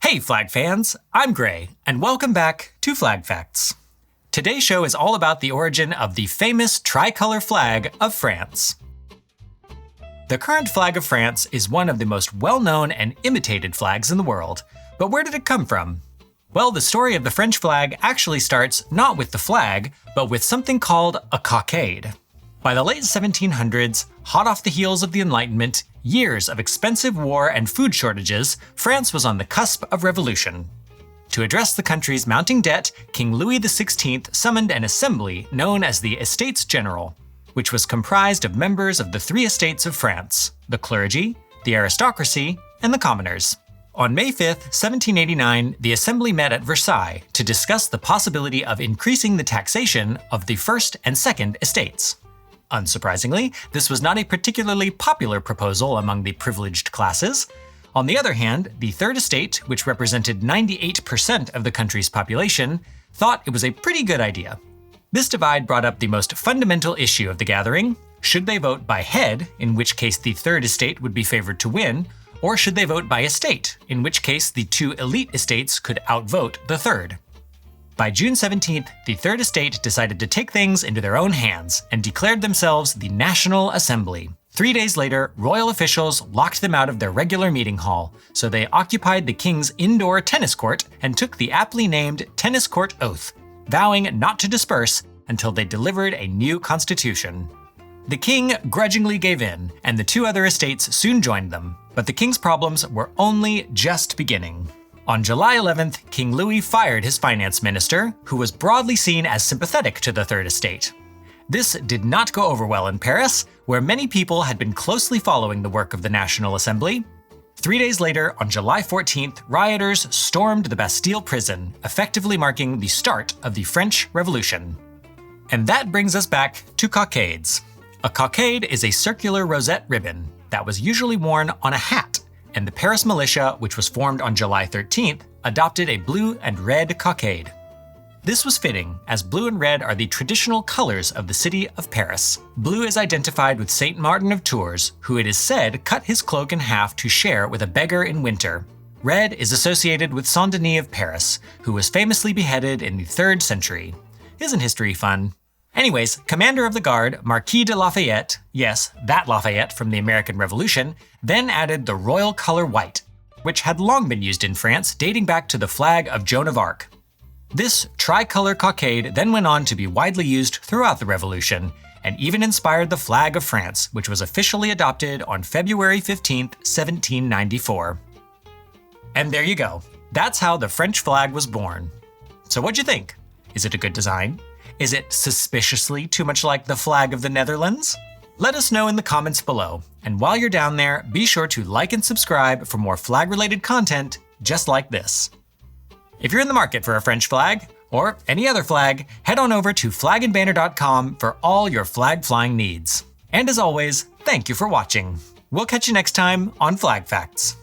Hey flag fans, I'm Gray, and welcome back to Flag Facts. Today's show is all about the origin of the famous tricolor flag of France. The current flag of France is one of the most well-known and imitated flags in the world, but where did it come from? Well, the story of the French flag actually starts not with the flag, but with something called a cockade. By the late 1700s, hot off the heels of the Enlightenment, years of expensive war and food shortages, France was on the cusp of revolution. To address the country's mounting debt, King Louis XVI summoned an assembly known as the Estates General, which was comprised of members of the three estates of France: the clergy, the aristocracy, and the commoners. On May 5, 1789, the assembly met at Versailles to discuss the possibility of increasing the taxation of the first and second estates. Unsurprisingly, this was not a particularly popular proposal among the privileged classes. On the other hand, the Third Estate, which represented 98% of the country's population, thought it was a pretty good idea. This divide brought up the most fundamental issue of the gathering: should they vote by head, in which case the Third Estate would be favored to win, or should they vote by estate, in which case the two elite estates could outvote the third? By June 17th, the Third Estate decided to take things into their own hands and declared themselves the National Assembly. 3 days later, royal officials locked them out of their regular meeting hall, so they occupied the king's indoor tennis court and took the aptly named Tennis Court Oath, vowing not to disperse until they delivered a new constitution. The king grudgingly gave in, and the two other estates soon joined them, but the king's problems were only just beginning. On July 11th, King Louis fired his finance minister, who was broadly seen as sympathetic to the Third Estate. This did not go over well in Paris, where many people had been closely following the work of the National Assembly. 3 days later, on July 14th, rioters stormed the Bastille prison, effectively marking the start of the French Revolution. And that brings us back to cockades. A cockade is a circular rosette ribbon that was usually worn on a hat, and the Paris militia, which was formed on July 13th, adopted a blue and red cockade. This was fitting, as blue and red are the traditional colors of the city of Paris. Blue is identified with Saint Martin of Tours, who it is said cut his cloak in half to share with a beggar in winter. Red is associated with Saint Denis of Paris, who was famously beheaded in the 3rd century. Isn't history fun? Anyways, Commander of the Guard, Marquis de Lafayette, yes, that Lafayette from the American Revolution, then added the royal color white, which had long been used in France dating back to the flag of Joan of Arc. This tricolor cockade then went on to be widely used throughout the Revolution, and even inspired the flag of France, which was officially adopted on February 15, 1794. And there you go. That's how the French flag was born. So what'd you think? Is it a good design? Is it suspiciously too much like the flag of the Netherlands? Let us know in the comments below, and while you're down there, be sure to like and subscribe for more flag-related content just like this. If you're in the market for a French flag, or any other flag, head on over to FlagandBanner.com for all your flag flying needs. And as always, thank you for watching. We'll catch you next time on Flag Facts.